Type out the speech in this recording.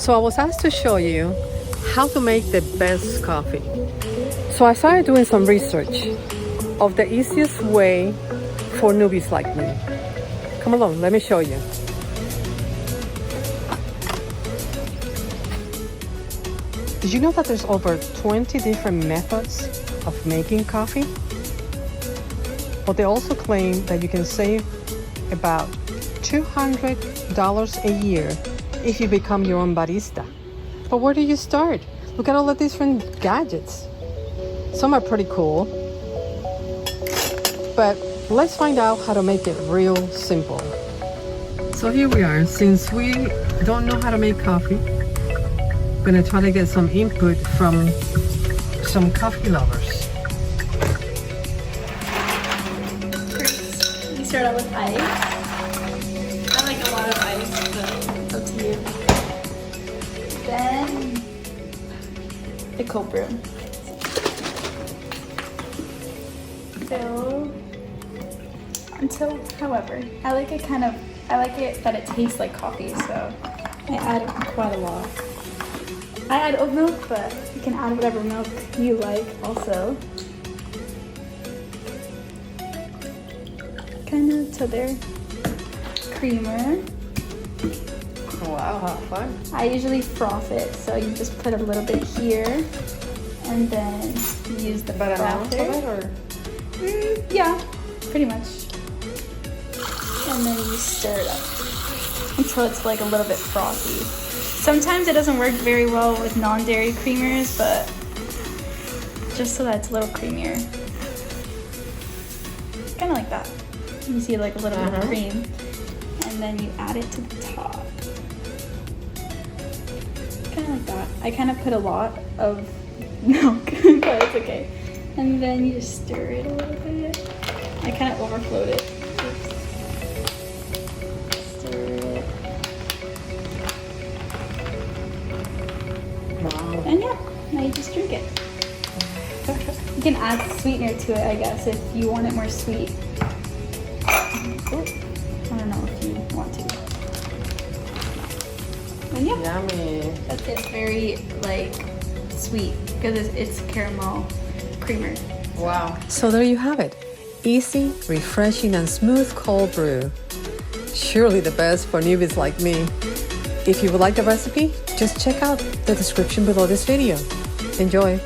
So I was asked to show you how to make the best coffee. So I started doing some research of the easiest way for newbies like me. Come along, let me show you. Did you know that there's over 20 different methods of making coffee? But they also claim that you can save about $200 a year if you become your own barista. But where do you start? Look at all the different gadgets. Some are pretty cool. But let's find out how to make it real simple. So here we are. Since we don't know how to make coffee, I'm gonna try to get some input from some coffee lovers. First, you start out with ice. I like a lot of ice, but it's up to you. Then the cold brew. So however, I like it that it tastes like coffee, so I add quite a lot. I add oat milk, but you can add whatever milk you like also. Kind of to their creamer. Wow, how fun. I usually froth it, so you just put a little bit here and then use the frother. Yeah, pretty much. And then you stir it up until it's like a little bit frothy. Sometimes it doesn't work very well with non-dairy creamers, but just so that it's a little creamier. Kind of like that. You see like a little bit of cream. And then you add it to the top. Kind of like that. I kind of put a lot of milk, but it's okay. And then you just stir it a little bit. I kind of overflowed it. Oops. Stir it. Wow. And yeah, now you just drink it. You can add sweetener to it, I guess, if you want it more sweet. Ooh. I don't know if you want to. And yeah, Yummy. that's it. Very like sweet because it's caramel creamer. Wow. So there you have it. Easy, refreshing, and smooth cold brew. Surely the best for newbies like me. If you would like the recipe, just check out the description below this video. Enjoy.